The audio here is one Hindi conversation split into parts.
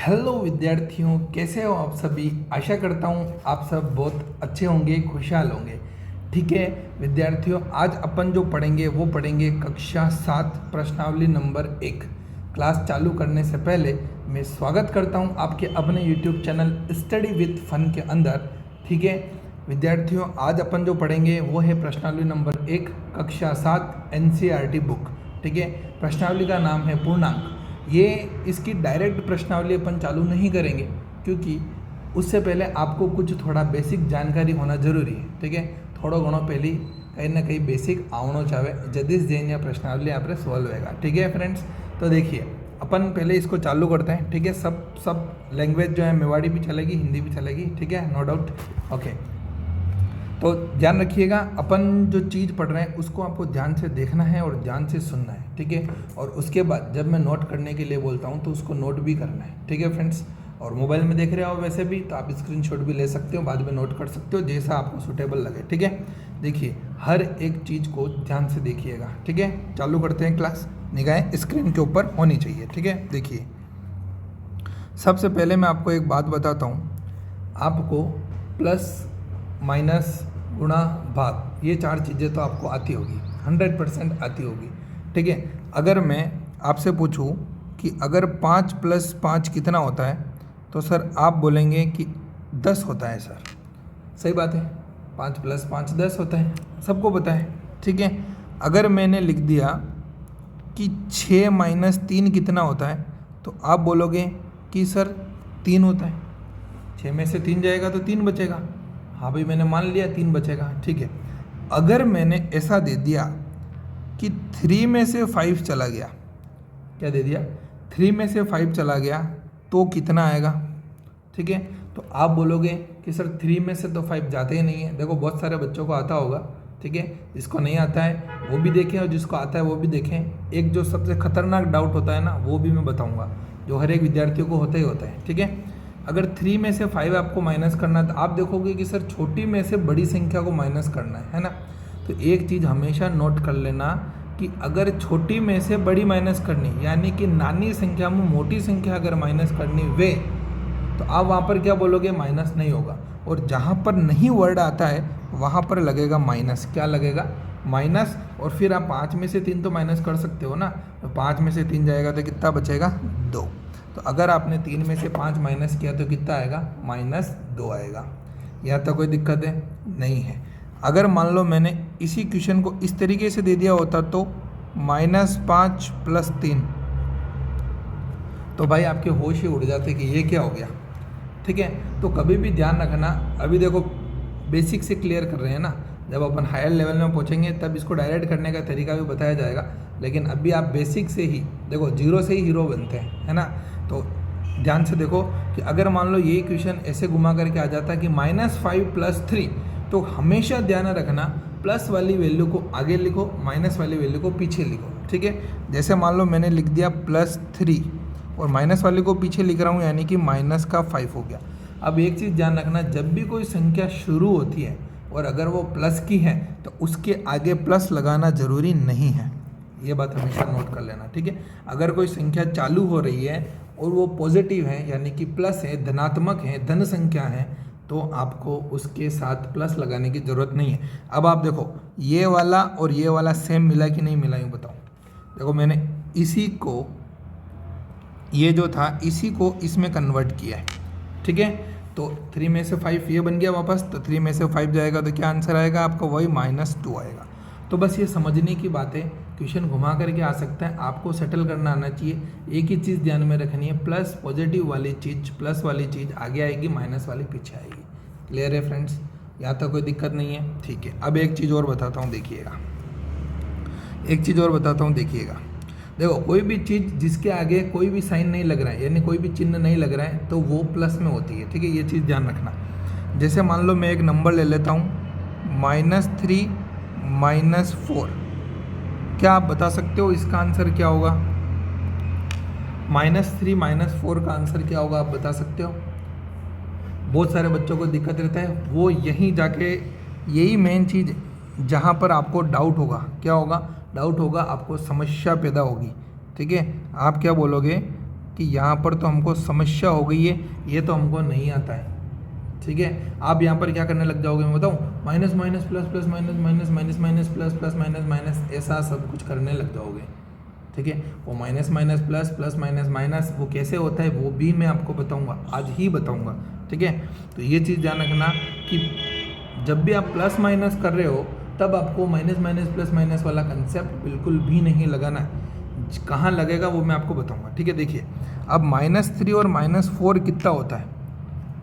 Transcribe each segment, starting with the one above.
हेलो विद्यार्थियों, कैसे हो आप सभी। आशा करता हूँ आप सब बहुत अच्छे होंगे, खुशहाल होंगे। ठीक है विद्यार्थियों, आज अपन जो पढ़ेंगे वो पढ़ेंगे कक्षा 7 प्रश्नावली नंबर 1। क्लास चालू करने से पहले मैं स्वागत करता हूँ आपके अपने YouTube channel study with fun के अंदर। ठीक है विद्यार्थियों, आज अपन जो पढ़ेंगे वो है प्रश्नावली नंबर 1 कक्षा 7 एनसीईआरटी बुक। ठीक है, प्रश्नावली का नाम है पूर्णांक। ये इसकी डायरेक्ट प्रश्नावली अपन चालू नहीं करेंगे क्योंकि उससे पहले आपको कुछ थोड़ा बेसिक जानकारी होना जरूरी है। ठीक है, थोड़ा घणो पहले कहीं ना कहीं बेसिक आवणो चाहे जदीश जैन या प्रश्नावली आप सॉल्व होगा। ठीक है फ्रेंड्स, तो देखिए अपन पहले इसको चालू करते हैं। ठीक है, सब लैंग्वेज जो है मेवाड़ी भी चलेगी, हिंदी भी चलेगी। ठीक है, नो डाउट। ओके, तो ध्यान रखिएगा, अपन जो चीज़ पढ़ रहे हैं उसको आपको ध्यान से देखना है और ध्यान से सुनना है। ठीक है, और उसके बाद जब मैं नोट करने के लिए बोलता हूँ तो उसको नोट भी करना है। ठीक है फ्रेंड्स, और मोबाइल में देख रहे हो वैसे भी तो आप स्क्रीनशॉट भी ले सकते हो, बाद में नोट कर सकते हो जैसा आपको सूटेबल लगे। ठीक है, देखिए हर एक चीज़ को ध्यान से देखिएगा। ठीक है, चालू करते हैं क्लास। निगाहें स्क्रीन के ऊपर होनी चाहिए। ठीक है, देखिए सबसे पहले मैं आपको एक बात बताता हूँ, आपको प्लस माइनस गुणा भाग ये 4 चीज़ें तो आपको आती होगी, 100% आती होगी। ठीक है, अगर मैं आपसे पूछूं कि अगर 5 + 5 कितना होता है तो सर आप बोलेंगे कि 10 होता है सर। सही बात है, 5 + 5 10 होता है, सबको पता है। ठीक है, अगर मैंने लिख दिया कि 6 - 3 कितना होता है तो आप बोलोगे कि सर 3 होता है। 6 में से 3 जाएगा तो 3 बचेगा। हाँ भाई, मैंने मान लिया 3 बचेगा। ठीक है, अगर मैंने ऐसा दे दिया कि 3 में से 5 चला गया, क्या दे दिया, 3 में से 5 चला गया तो कितना आएगा। ठीक है, तो आप बोलोगे कि सर 3 में से तो 5 जाते ही नहीं है। देखो बहुत सारे बच्चों को आता होगा। ठीक है, जिसको नहीं आता है वो भी देखें और जिसको आता है वो भी देखें। एक जो सबसे खतरनाक डाउट होता है ना, वो भी मैं बताऊंगा, जो हर एक विद्यार्थियों को होता ही होता है। ठीक है, अगर 3 में से 5 आपको माइनस करना है तो आप देखोगे कि सर छोटी में से बड़ी संख्या को माइनस करना है ना। तो एक चीज़ हमेशा नोट कर लेना कि अगर छोटी में से बड़ी माइनस करनी, यानी कि नानी संख्या में मोटी संख्या अगर माइनस करनी वे, तो आप वहाँ पर क्या बोलोगे, माइनस नहीं होगा। और जहाँ पर नहीं वर्ड आता है वहाँ पर लगेगा माइनस। क्या लगेगा, माइनस। और फिर आप 5 में से 3 तो माइनस कर सकते हो ना, तो 5 में से 3 जाएगा तो कितना बचेगा, 2। तो अगर आपने 3 में से 5 माइनस किया तो कितना आएगा, -2 आएगा। यहाँ तक कोई दिक्कत है नहीं है। अगर मान लो मैंने इसी क्वेश्चन को इस तरीके से दे दिया होता तो -5 + 3, तो भाई आपके होश ही उड़ जाते कि ये क्या हो गया। ठीक है, तो कभी भी ध्यान रखना, अभी देखो बेसिक से क्लियर कर रहे हैं ना, जब अपन हायर लेवल में पहुंचेंगे तब इसको डायरेक्ट करने का तरीका भी बताया जाएगा। लेकिन अभी आप बेसिक से ही देखो, 0 से ही हीरो बनते हैं, है ना। तो ध्यान से देखो कि अगर मान लो ये क्वेश्चन ऐसे घुमा करके आ जाता कि -5 + 3, तो हमेशा ध्यान रखना प्लस वाली वैल्यू को आगे लिखो, माइनस वाली वैल्यू को पीछे लिखो। ठीक है, जैसे मान लो मैंने लिख दिया +3 और माइनस वाले को पीछे लिख रहा हूँ, यानी कि -5 हो गया। अब एक चीज़ ध्यान रखना, जब भी कोई संख्या शुरू होती है और अगर वो प्लस की है तो उसके आगे प्लस लगाना ज़रूरी नहीं है। ये बात हमेशा नोट कर लेना। ठीक है, अगर कोई संख्या चालू हो रही है और वो पॉजिटिव है, यानी कि प्लस है, धनात्मक है, धन संख्या है, तो आपको उसके साथ प्लस लगाने की ज़रूरत नहीं है। अब आप देखो ये वाला और ये वाला सेम मिला कि नहीं मिला, यूँ बताओ। देखो मैंने इसी को, ये जो था इसी को इसमें कन्वर्ट किया है। ठीक है, तो 3 में से 5 ये बन गया वापस, तो 3 में से 5 जाएगा तो क्या आंसर आएगा आपका, वही -2 आएगा। तो बस ये समझने की बात है, क्वेश्चन घुमा करके आ सकता है, आपको सेटल करना आना चाहिए। एक ही चीज़ ध्यान में रखनी है, प्लस पॉजिटिव वाली चीज़, प्लस वाली चीज़ आगे आएगी, माइनस वाली पीछे आएगी। क्लियर है फ्रेंड्स, यहाँ तक कोई दिक्कत नहीं है। ठीक है, अब एक चीज़ और बताता हूँ, देखिएगा, एक चीज़ और बताता हूँ, देखिएगा। देखो कोई भी चीज़ जिसके आगे कोई भी साइन नहीं लग रहा है, यानी कोई भी चिन्ह नहीं लग रहा है, तो वो प्लस में होती है। ठीक है, ये चीज़ ध्यान रखना। जैसे मान लो मैं एक नंबर ले लेता हूँ, -3 - 4, क्या आप बता सकते हो इसका आंसर क्या होगा, -3 - 4 का आंसर क्या होगा, आप बता सकते हो। बहुत सारे बच्चों को दिक्कत रहता है, वो यहीं जाके, यही मेन चीज़ जहाँ पर आपको डाउट होगा, क्या होगा, डाउट होगा, आपको समस्या पैदा होगी। ठीक है, आप क्या बोलोगे कि यहाँ पर तो हमको समस्या हो गई है, ये तो हमको नहीं आता है। ठीक है, आप यहाँ पर क्या करने लग जाओगे मैं बताऊँ, minus minus plus plus minus minus minus minus plus plus minus minus ऐसा सब कुछ करने लग जाओगे। ठीक है, वो minus minus plus plus minus minus वो कैसे होता है वो भी मैं आपको बताऊँगा, आज ही बताऊँगा। ठीक है, तो ये चीज़ ध्यान रखना कि जब भी आप प्लस माइनस कर रहे हो तब आपको माइनस माइनस प्लस माइनस वाला कंसेप्ट बिल्कुल भी नहीं लगाना है। कहाँ लगेगा वो मैं आपको बताऊंगा। ठीक है, देखिए अब -3 और -4 कितना होता है,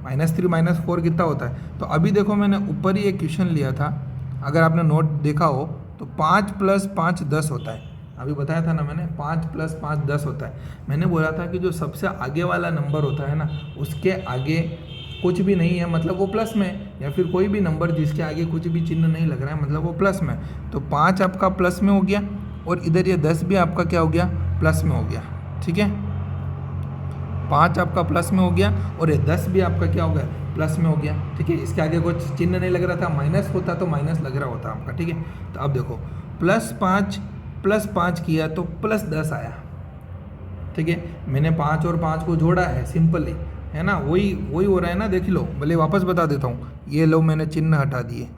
-3 -4 कितना होता है। तो अभी देखो मैंने ऊपर ही एक क्वेश्चन लिया था, अगर आपने नोट देखा हो तो 5 + 5 10 होता है। अभी बताया था ना मैंने, 5 + 5 10 होता है। मैंने बोला था कि जो सबसे आगे वाला नंबर होता है ना उसके आगे कुछ भी नहीं है, मतलब वो प्लस में, या फिर कोई भी नंबर जिसके आगे कुछ भी चिन्ह नहीं लग रहा है मतलब वो प्लस में। तो 5 आपका प्लस में हो गया और इधर ये 10 भी आपका क्या हो गया, प्लस में हो गया। ठीक है, 5 आपका प्लस में हो गया और ये 10 भी आपका क्या हो गया, प्लस में हो गया। ठीक है, इसके आगे कुछ चिन्ह नहीं लग रहा था, माइनस होता तो माइनस लग रहा होता आपका। ठीक है, तो अब देखो +5 + 5 किया तो +10 आया। ठीक है, मैंने 5 और 5 को जोड़ा है सिंपली, है ना, वही हो रहा है ना, देख लो। भले वापस बता देता हूँ, ये लो मैंने चिन्ह हटा दिए,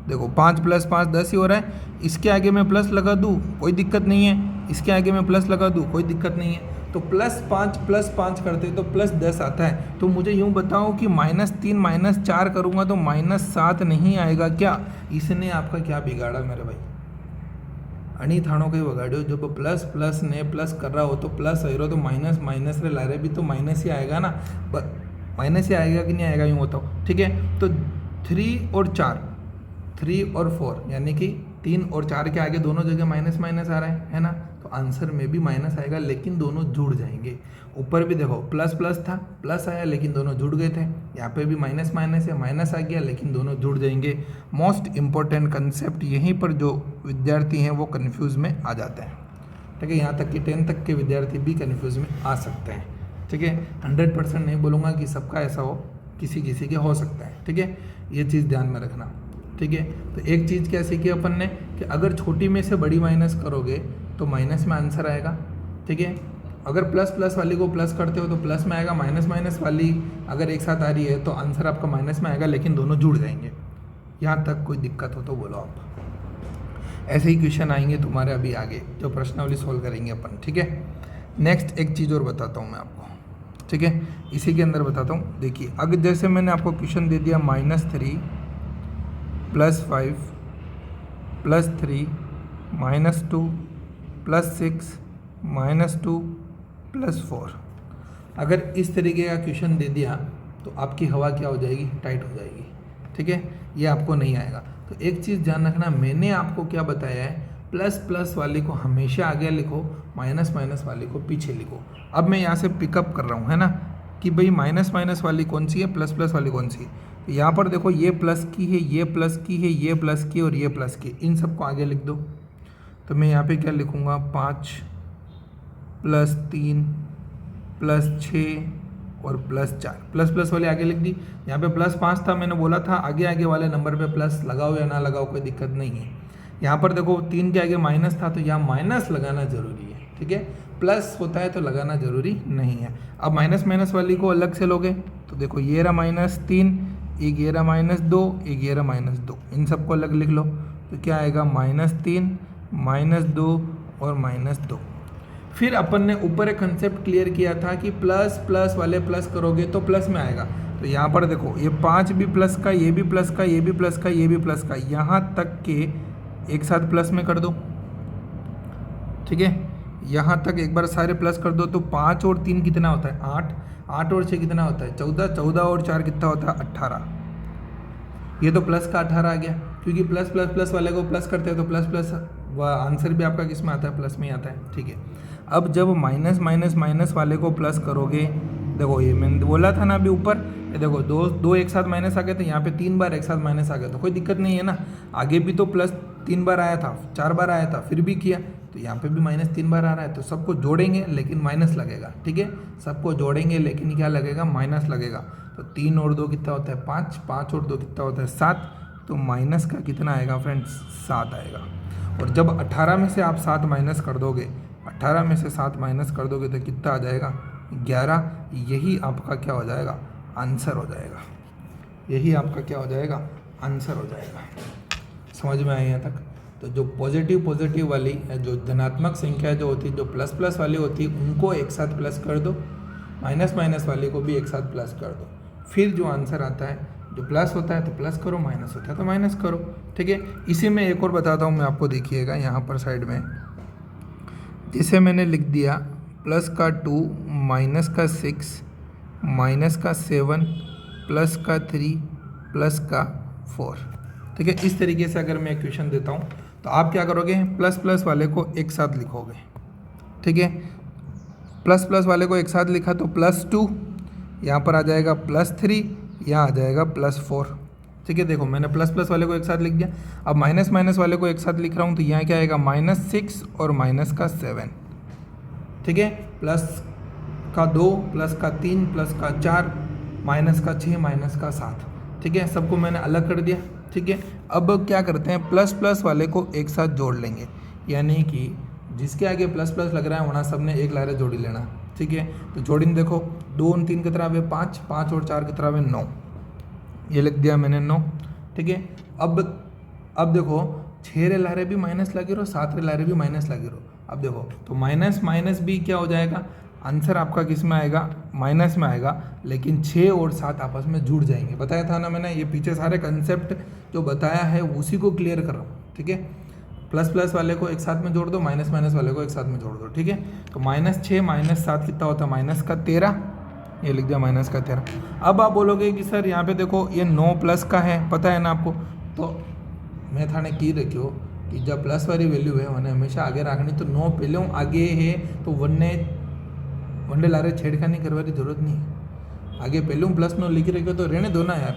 देखो 5 + 5 10 ही हो रहा है। इसके आगे मैं प्लस लगा दूँ कोई दिक्कत नहीं है, इसके आगे मैं प्लस लगा दूँ कोई दिक्कत नहीं है। तो +5 + 5 करते तो +10 आता है। तो मुझे यूँ बताओ कि -3 -4 करूँगा तो -7 नहीं आएगा क्या? इसने आपका क्या बिगाड़ा मेरे भाई? अणी थाणो कहीं वगाड़ो, जब प्लस प्लस ने प्लस कर रहा हो तो प्लस हो तो माइनस माइनस रे ला रहे भी तो माइनस ही आएगा ना, माइनस ही आएगा कि नहीं आएगा यूँ बताओ। ठीक है, तो 3 और 4 यानी कि 3 और 4 के आगे दोनों जगह माइनस माइनस आ रहा है ना, तो आंसर में भी माइनस आएगा लेकिन दोनों जुड़ जाएंगे। ऊपर भी देखो प्लस प्लस था, प्लस आया लेकिन दोनों जुड़ गए थे, यहाँ पे भी माइनस माइनस है, माइनस आ गया लेकिन दोनों जुड़ जाएंगे। मोस्ट इम्पोर्टेंट कंसेप्ट यहीं पर जो विद्यार्थी हैं वो कन्फ्यूज़ में आ जाते हैं। ठीक है, यहाँ तक कि 10 तक के विद्यार्थी भी कन्फ्यूज़ में आ सकते हैं। ठीक है, 100% नहीं बोलूँगा कि सबका ऐसा हो, किसी किसी के हो सकता है। ठीक है, ये चीज़ ध्यान में रखना। ठीक है, तो एक चीज़ क्या सीखी अपन ने कि अगर छोटी में से बड़ी माइनस करोगे तो माइनस में आंसर आएगा। ठीक है, अगर प्लस प्लस वाली को प्लस करते हो तो प्लस में आएगा, माइनस माइनस वाली अगर एक साथ आ रही है तो आंसर आपका माइनस में आएगा लेकिन दोनों जुड़ जाएंगे। यहाँ तक कोई दिक्कत हो तो बोलो आप। ऐसे ही क्वेश्चन आएंगे तुम्हारे अभी आगे जो प्रश्नावली सॉल्व करेंगे अपन। ठीक है, नेक्स्ट एक चीज़ और बताता हूँ मैं आपको। ठीक है, इसी के अंदर बताता हूँ। देखिए अगर जैसे मैंने आपको क्वेश्चन दे दिया -3 + 5 + 3 -2 + 6 -2 + 4, अगर इस तरीके का क्वेश्चन दे दिया तो आपकी हवा क्या हो जाएगी, टाइट हो जाएगी। ठीक है, ये आपको नहीं आएगा। तो एक चीज़ ध्यान रखना, मैंने आपको क्या बताया है, प्लस प्लस वाले को हमेशा आगे लिखो, माइनस माइनस वाले को पीछे लिखो। अब मैं यहाँ से पिकअप कर रहा हूँ, है ना, कि भाई माइनस माइनस वाली कौन सी है, प्लस प्लस वाली कौन सी है। तो यहाँ पर देखो ये प्लस की है, ये प्लस की है, ये प्लस की और ये प्लस की, इन सबको आगे लिख दो। तो मैं यहाँ पे क्या लिखूँगा, 5 + 3 + 6 और +4, प्लस प्लस वाले आगे लिख दी। यहाँ पे +5 था, मैंने बोला था आगे आगे वाले नंबर पे प्लस लगाओ या ना लगाओ कोई दिक्कत नहीं है। यहाँ पर देखो 3 के आगे माइनस था तो यहाँ माइनस लगाना ज़रूरी है। ठीक है, प्लस होता है तो लगाना ज़रूरी नहीं है। अब माइनस माइनस वाली को अलग से लोगे तो देखो ये रहा -3, एक ये रहा -2, एक ये रहा -2, इन सबको अलग लिख लो तो क्या आएगा, -3 -2 और -2। फिर अपन ने ऊपर एक कंसेप्ट क्लियर किया था कि प्लस प्लस वाले प्लस करोगे तो प्लस में आएगा। तो यहाँ पर देखो ये 5 भी प्लस का, ये भी प्लस का, ये भी प्लस का, ये भी प्लस का, यहाँ तक के एक साथ प्लस में कर दो। ठीक है, यहाँ तक एक बार सारे प्लस कर दो तो 5 और 3 कितना होता है, 8, 8 और 6 कितना होता है, 14, 14 और 4 कितना होता है, 18। ये तो प्लस का 18 आ गया, क्योंकि प्लस प्लस प्लस वाले को प्लस करते हैं तो प्लस प्लस आंसर भी आपका किस में आता है, प्लस में ही आता है। ठीक है, अब जब माइनस माइनस माइनस वाले को प्लस करोगे, देखो ये मैंने बोला था ना अभी ऊपर, ये देखो दो एक साथ माइनस आ गए थे, यहाँ पे 3 बार एक साथ माइनस आ गया तो कोई दिक्कत नहीं है ना। आगे भी तो प्लस 3 बार आया था, 4 बार आया था, फिर भी किया, तो यहाँ पे भी -3 बार आ रहा है। तो सबको जोड़ेंगे लेकिन माइनस लगेगा। ठीक है, सबको जोड़ेंगे लेकिन क्या लगेगा, माइनस लगेगा। तो 3 और 2 कितना होता है, 5, 5 और 2 कितना होता है, 7। तो माइनस का कितना आएगा फ्रेंड्स, 7 आएगा। और जब 18 में से आप 7 माइनस कर दोगे, 18 में से 7 माइनस कर दोगे तो कितना आ जाएगा, 11, यही आपका क्या हो जाएगा, आंसर हो जाएगा। यही आपका क्या हो जाएगा, आंसर हो जाएगा। समझ में आया यहाँ तक? तो जो पॉजिटिव वाली जो धनात्मक संख्या जो होती है, जो प्लस प्लस वाली होती है, उनको एक साथ प्लस कर दो, माइनस माइनस वाले को भी एक साथ प्लस कर दो, फिर जो आंसर आता है, जो प्लस होता है तो प्लस करो, माइनस होता है तो माइनस करो। ठीक है, इसी में एक और बताता हूँ मैं आपको, देखिएगा यहाँ पर साइड में, जिसे मैंने लिख दिया प्लस का 2, माइनस का 6, माइनस का 7, प्लस का 3, प्लस का 4। ठीक है, इस तरीके से अगर मैं इक्वेशन देता हूँ तो आप क्या करोगे, प्लस प्लस वाले को एक साथ लिखोगे। ठीक है, प्लस प्लस वाले को एक साथ लिखा तो +2, यहाँ पर आ जाएगा +3, यहाँ आ जाएगा +4। ठीक है, देखो मैंने प्लस प्लस वाले को एक साथ लिख दिया। अब माइनस माइनस वाले को एक साथ लिख रहा हूँ तो यहाँ क्या आएगा, -6 और माइनस का 7। ठीक है, प्लस का 2, प्लस का 3, प्लस का 4, माइनस का 6, माइनस का 7। ठीक है, सबको मैंने अलग कर दिया। ठीक है, अब क्या करते हैं, प्लस प्लस वाले को एक साथ जोड़ लेंगे, यानी कि जिसके आगे प्लस प्लस लग रहा है वहाँ सब ने एक लारे जोड़ी लेना। ठीक है, तो जोड़ी में देखो 2 और 3 की तरफ है 5, 5 और 4 की तरफ है 9, ये लिख दिया मैंने 9। ठीक है, अब देखो 6 रे लारे भी माइनस लगे रहो, 7 रे लारे भी माइनस लगे रहो। अब देखो तो माइनस माइनस भी क्या हो जाएगा, आंसर आपका किस में आएगा, माइनस में आएगा, लेकिन 6 और 7 आपस में जुड़ जाएंगे। बताया था ना मैंने, ये पीछे सारे कंसेप्ट जो बताया है उसी को क्लियर कर रहा हूँ। ठीक है, प्लस प्लस वाले को एक साथ में जोड़ दो, माइनस माइनस वाले को एक साथ में जोड़ दो। ठीक है, तो -6 -7 कितना होता है, माइनस का 13, ये लिख दिया माइनस का 13। अब आप बोलोगे कि सर यहाँ पे देखो ये 9 प्लस का है, पता है ना आपको, तो मैं थाने की रखियो कि जब प्लस वाली वैल्यू है मैंने हमेशा आगे रखनी, तो 9 पहले हूँ आगे है तो वनडे लारे छेड़खानी करवाने की जरूरत नहीं है। आगे पहले हूँ +9 लिख रखे तो रहने दो ना यार,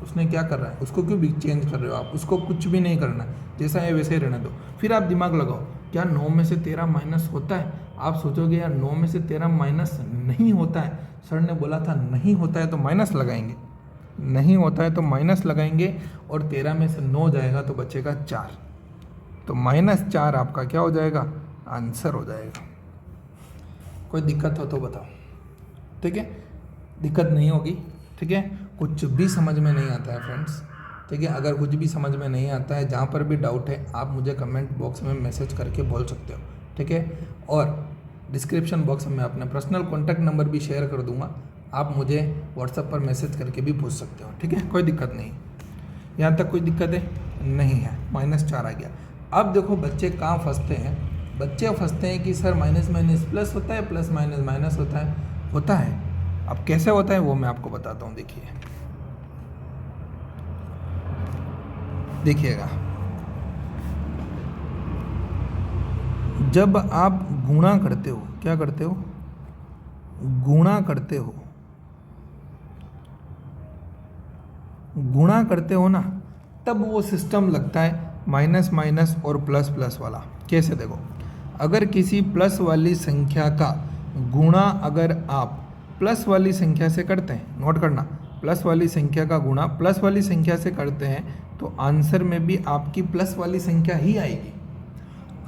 उसने क्या कर रहा है, उसको क्यों भी चेंज कर रहे हो आप, उसको कुछ भी नहीं करना, जैसा है वैसे ही रहने दो। फिर आप दिमाग लगाओ, क्या 9 में से 13 माइनस होता है? आप सोचोगे यार 9 में से 13 माइनस नहीं होता है, सर ने बोला था नहीं होता है तो माइनस लगाएंगे, नहीं होता है तो माइनस लगाएंगे, और 13 में से 9 जाएगा तो बचेगा 4, तो -4 आपका क्या हो जाएगा, आंसर हो जाएगा। कोई दिक्कत हो तो बताओ। ठीक है, दिक्कत नहीं होगी। ठीक है, कुछ भी समझ में नहीं आता है फ्रेंड्स। ठीक है, अगर कुछ भी समझ में नहीं आता है, जहाँ पर भी डाउट है, आप मुझे कमेंट बॉक्स में मैसेज करके बोल सकते हो। ठीक है, और डिस्क्रिप्शन बॉक्स में मैं अपना पर्सनल कॉन्टैक्ट नंबर भी शेयर कर दूंगा, आप मुझे व्हाट्सएप पर मैसेज करके भी पूछ सकते हो। ठीक है, कोई दिक्कत नहीं, यहाँ तक कोई दिक्कत है नहीं है। -4 आ गया। अब देखो बच्चे कहाँ फंसते हैं, बच्चे फंसते हैं कि सर माइनस माइनस प्लस होता है, प्लस माइनस माइनस होता है। अब कैसे होता है वो मैं आपको बताता हूँ। देखिएगा, जब आप गुणा करते हो, क्या करते हो, गुणा करते हो, गुणा करते हो ना, तब वो सिस्टम लगता है माइनस माइनस और प्लस प्लस वाला। कैसे, देखो अगर किसी प्लस वाली संख्या का गुणा अगर आप प्लस वाली संख्या से करते हैं, नोट करना, प्लस वाली संख्या का गुणा प्लस वाली संख्या से करते हैं तो आंसर में भी आपकी प्लस वाली संख्या ही आएगी।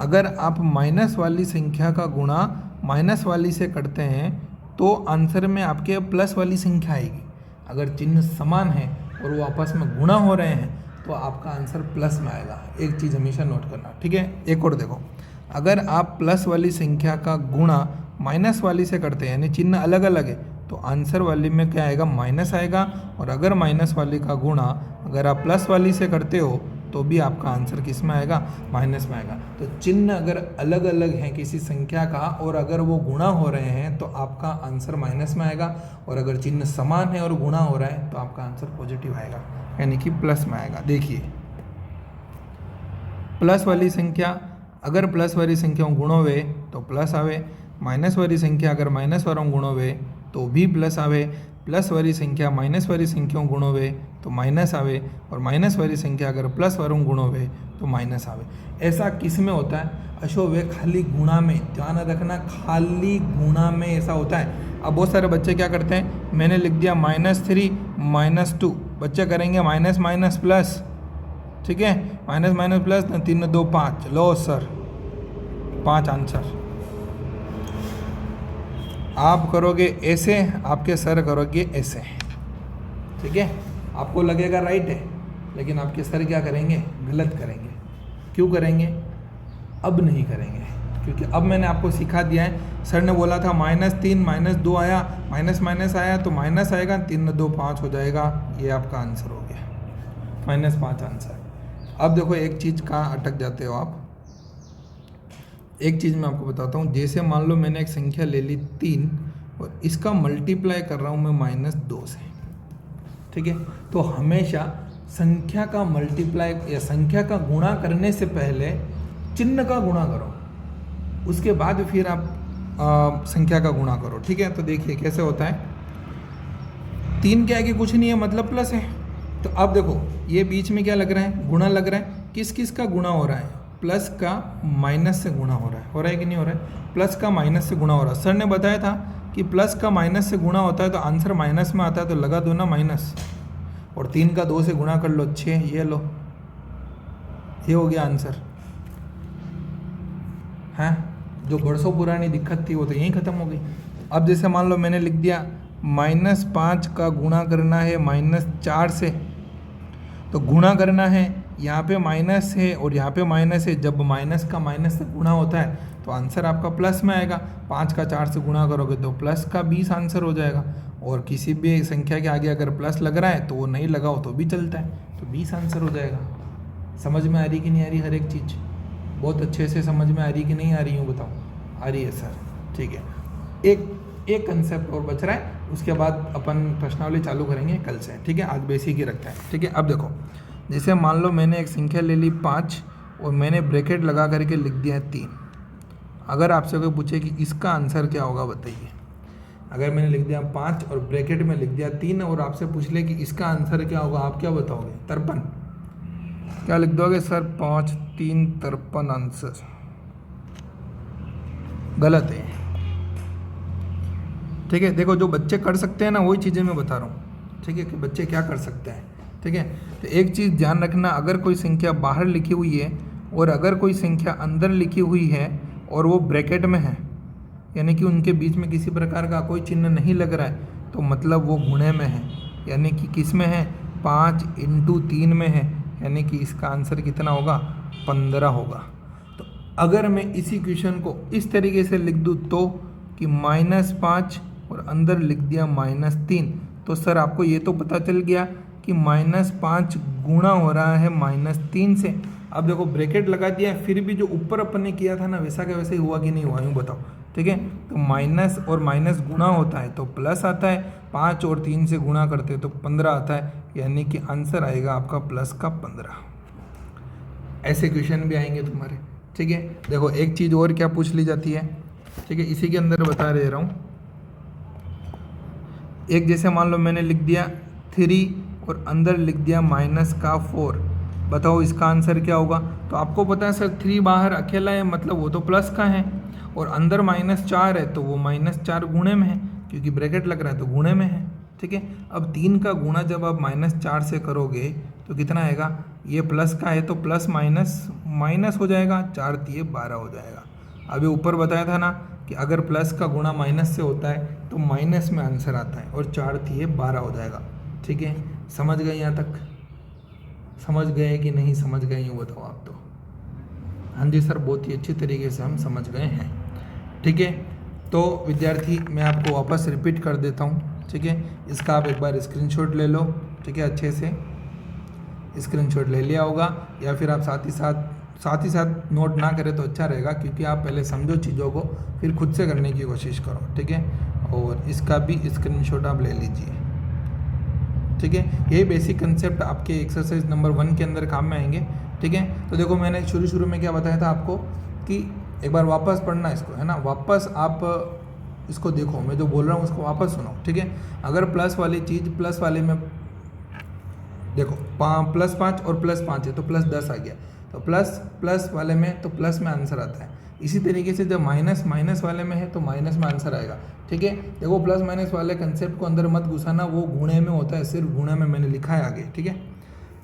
अगर आप माइनस वाली संख्या का गुणा माइनस वाली से करते हैं तो आंसर में आपके प्लस वाली संख्या आएगी। अगर चिन्ह समान है और वो आपस में गुणा हो रहे हैं तो आपका आंसर प्लस में आएगा। एक चीज़ हमेशा नोट करना। ठीक है, एक और देखो, अगर आप प्लस वाली संख्या का गुणा माइनस वाली से करते हैं, यानी चिन्ह अलग अलग है, तो आंसर वाली में क्या आएगा, माइनस आएगा। और अगर माइनस वाली का गुणा अगर आप प्लस वाली से करते हो तो भी आपका आंसर किस में आएगा, माइनस में आएगा। तो चिन्ह अगर अलग अलग हैं किसी संख्या का और अगर वो गुणा हो रहे हैं तो आपका आंसर माइनस में आएगा, और अगर चिन्ह समान है और गुणा हो रहा है तो आपका आंसर पॉजिटिव आएगा, यानी कि प्लस में आएगा। देखिए, प्लस वाली संख्या अगर प्लस वाली संख्या गुणोवे तो प्लस आवे, माइनस वाली संख्या अगर माइनस वालों गुणोवे तो भी प्लस आवे, प्लस वाली संख्या माइनस वाली संख्याओं गुणोवे तो माइनस आवे, और माइनस वाली संख्या अगर प्लस वालों गुणोवे तो माइनस आवे। ऐसा किस में होता है अशो, वे खाली गुणा में, ध्यान रखना, खाली गुणा में ऐसा होता है। अब बहुत सारे बच्चे क्या करते हैं, मैंने लिख दिया -3 -2, बच्चे करेंगे माइनस माइनस प्लस। ठीक है, माइनस माइनस प्लस, 3 2 5, लो सर 5 आंसर। आप करोगे ऐसे, आपके सर करोगे ऐसे, ठीक है। आपको लगेगा राइट है, लेकिन आपके सर क्या करेंगे, गलत करेंगे। क्यों करेंगे? अब नहीं करेंगे, क्योंकि अब मैंने आपको सिखा दिया है। सर ने बोला था -3 -2 आया, माइनस माइनस आया तो माइनस आएगा, 3 2 5 हो जाएगा। ये आपका आंसर हो गया, -5 आंसर। अब देखो एक चीज़ कहाँ अटक जाते हो आप। एक चीज़ मैं आपको बताता हूँ। जैसे मान लो मैंने एक संख्या ले ली 3 और इसका मल्टीप्लाई कर रहा हूँ मैं -2 से, ठीक है। तो हमेशा संख्या का मल्टीप्लाई या संख्या का गुणा करने से पहले चिन्ह का गुणा करो, उसके बाद फिर आप संख्या का गुणा करो, ठीक है। तो देखिए कैसे होता है। 3 क्या है कि कुछ नहीं है, मतलब प्लस है। तो अब देखो ये बीच में क्या लग रहा है, गुणा लग रहा है। किस किस का गुणा हो रहा है? प्लस का माइनस से गुणा हो रहा है कि नहीं हो रहा है? प्लस का माइनस से गुणा हो रहा है। सर ने बताया था कि प्लस का माइनस से गुणा होता है तो आंसर माइनस में आता है, तो लगा दो ना माइनस, और 3 का 2 से गुणा कर लो 6, ये लो, ये हो गया आंसर। हैं, जो बरसों पुरानी दिक्कत थी वो तो यहीं ख़त्म हो गई। अब जैसे मान लो मैंने लिख दिया -5 का गुणा करना है -4 से, तो गुणा करना है, यहाँ पे माइनस है और यहाँ पे माइनस है। जब माइनस का माइनस से गुणा होता है तो आंसर आपका प्लस में आएगा। 5 का 4 से गुणा करोगे तो प्लस का 20 आंसर हो जाएगा। और किसी भी संख्या के आगे अगर प्लस लग रहा है तो वो नहीं लगाओ तो भी चलता है, तो 20 आंसर हो जाएगा। समझ में आ रही कि नहीं आ रही हर एक चीज़? बहुत अच्छे से समझ में आ रही कि नहीं आ रही हूँ, बताओ। आ रही है सर, ठीक है। एक कंसेप्ट और बच रहा है, उसके बाद अपन प्रश्नावली चालू करेंगे कल से, ठीक है। आज बेसिक ही रखते हैं, ठीक है। अब देखो जैसे मान लो मैंने एक संख्या ले ली 5 और मैंने ब्रैकेट लगा करके लिख दिया 3। अगर आपसे कोई पूछे कि इसका आंसर क्या होगा बताइए। अगर मैंने लिख दिया 5 और ब्रैकेट में लिख दिया 3 और आपसे पूछ ले कि इसका आंसर क्या होगा, आप क्या बताओगे? 53। क्या लिख दोगे सर? 5 3 53 आंसर। गलत है, ठीक है। देखो जो बच्चे कर सकते हैं ना वही चीज़ें मैं बता रहा हूँ, ठीक है, कि बच्चे क्या कर सकते हैं, ठीक है। तो एक चीज़ ध्यान रखना, अगर कोई संख्या बाहर लिखी हुई है और अगर कोई संख्या अंदर लिखी हुई है और वो ब्रैकेट में है, यानी कि उनके बीच में किसी प्रकार का कोई चिन्ह नहीं लग रहा है, तो मतलब वो गुणे में है, यानी कि किस में है? 5 × 3 में है, यानी कि इसका आंसर कितना होगा? 15 होगा। तो अगर मैं इसी क्वेश्चन को इस तरीके से लिख दूँ तो कि -5 और अंदर लिख दिया -3, तो सर आपको ये तो पता चल गया कि -5 गुणा हो रहा है -3 से। अब देखो ब्रैकेट लगा दिया है, फिर भी जो ऊपर अपन ने किया था ना वैसा का वैसे ही हुआ कि नहीं हुआ, यूँ बताओ, ठीक है। तो माइनस और माइनस गुणा होता है तो प्लस आता है, 5 और 3 से गुणा करते हैं तो 15 आता है, यानी कि आंसर आएगा आपका प्लस का 15। ऐसे क्वेश्चन भी आएंगे तुम्हारे, ठीक है। देखो एक चीज़ और क्या पूछ ली जाती है, ठीक है, इसी के अंदर बता दे रहा हूँ। एक जैसे मान लो मैंने लिख दिया 3 और अंदर लिख दिया -4, बताओ इसका आंसर क्या होगा? तो आपको पता है सर 3 बाहर अकेला है, मतलब वो तो प्लस का है, और अंदर -4 है तो वो -4 गुणे में है, क्योंकि ब्रैकेट लग रहा है तो गुणे में है, ठीक है। अब 3 का गुणा जब आप -4 से करोगे तो कितना आएगा? ये प्लस का है तो प्लस माइनस माइनस हो जाएगा, 4 × 3 = 12 हो जाएगा। अभी ऊपर बताया था ना कि अगर प्लस का गुणा माइनस से होता है तो माइनस में आंसर आता है, और 4 × 3 = 12 हो जाएगा, ठीक है। समझ गए यहाँ तक? समझ गए कि नहीं समझ गए, यूँ बताओ आप तो। हाँ जी सर, बहुत ही अच्छी तरीके से हम समझ गए हैं, ठीक है। तो विद्यार्थी मैं आपको वापस रिपीट कर देता हूँ, ठीक है। इसका आप एक बार स्क्रीनशॉट ले लो, ठीक है, अच्छे से स्क्रीनशॉट ले लिया होगा, या फिर आप साथ ही साथ नोट ना करें तो अच्छा रहेगा, क्योंकि आप पहले समझो चीज़ों को फिर खुद से करने की कोशिश करो, ठीक है। और इसका भी स्क्रीनशॉट आप ले लीजिए, ठीक है। यही बेसिक कंसेप्ट आपके एक्सरसाइज नंबर 1 के अंदर काम में आएंगे, ठीक है। तो देखो मैंने शुरू में क्या बताया था आपको कि एक बार वापस पढ़ना इसको, है ना, वापस आप इसको देखो, मैं जो बोल रहा हूँ उसको वापस सुनो, ठीक है। अगर प्लस वाली चीज़ प्लस वाले में देखो +5 और +5 है तो +10 आ गया, तो प्लस वाले में तो प्लस में आंसर आता है। इसी तरीके से जब माइनस वाले में है तो माइनस में आंसर आएगा, ठीक है। देखो प्लस माइनस वाले कंसेप्ट को अंदर मत घुसाना, वो गुणे में होता है, सिर्फ गुणे में मैंने लिखा है आगे, ठीक है।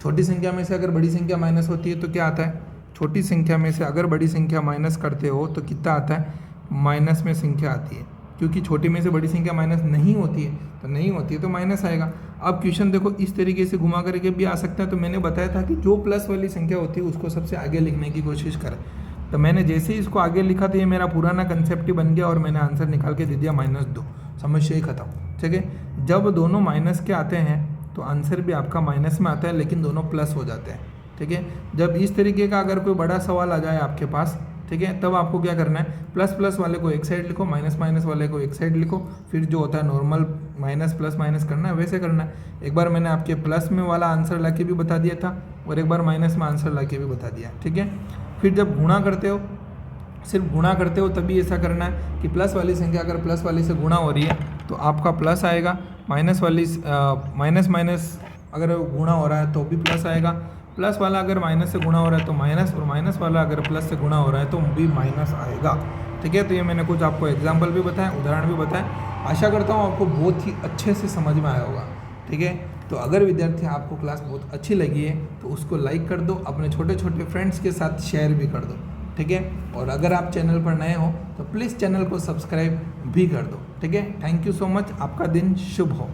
छोटी संख्या में से अगर बड़ी संख्या माइनस होती है तो क्या आता है? छोटी संख्या में से अगर बड़ी संख्या माइनस करते हो तो कितना आता है? माइनस में संख्या आती है, क्योंकि छोटी में से बड़ी संख्या माइनस नहीं होती है, तो नहीं होती है तो माइनस आएगा। अब क्वेश्चन देखो इस तरीके से घुमा करके भी आ सकता है। तो मैंने बताया था कि जो प्लस वाली संख्या होती है उसको सबसे आगे लिखने की कोशिश करें। तो मैंने जैसे ही इसको आगे लिखा तो ये मेरा पुराना कंसेप्ट ही बन गया और मैंने आंसर निकाल के दे दिया -2। समस्या ही खत्म। ठीक है, जब दोनों माइनस के आते हैं तो आंसर भी आपका माइनस में आता है, लेकिन दोनों प्लस हो जाते हैं। ठीक है, जब इस तरीके का अगर कोई बड़ा सवाल आ जाए आपके पास, ठीक है, तब आपको क्या करना है, प्लस प्लस वाले को एक साइड लिखो, माइनस माइनस वाले को एक साइड लिखो, फिर जो होता है नॉर्मल माइनस प्लस माइनस करना है वैसे करना है। एक बार मैंने आपके प्लस में वाला आंसर ला के भी बता दिया था और एक बार माइनस में आंसर ला के भी बता दिया। ठीक है, फिर जब गुणा करते हो, सिर्फ गुणा करते हो तभी ऐसा करना है कि प्लस वाली संख्या अगर प्लस वाली से गुणा हो रही है तो आपका प्लस आएगा, माइनस वाली माइनस माइनस अगर गुणा हो रहा है तो भी प्लस आएगा, प्लस वाला अगर माइनस से गुणा हो रहा है तो माइनस, और माइनस वाला अगर प्लस से गुणा हो रहा है तो भी माइनस आएगा। ठीक है, तो ये मैंने कुछ आपको एग्जाम्पल भी बताया, उदाहरण भी बताया। आशा करता हूँ आपको बहुत ही अच्छे से समझ में आया होगा। ठीक है, तो अगर विद्यार्थी आपको क्लास बहुत अच्छी लगी है तो उसको लाइक कर दो, अपने छोटे छोटे फ्रेंड्स के साथ शेयर भी कर दो। ठीक है, और अगर आप चैनल पर नए हो तो प्लीज़ चैनल को सब्सक्राइब भी कर दो। ठीक है, थैंक यू सो मच, आपका दिन शुभ हो।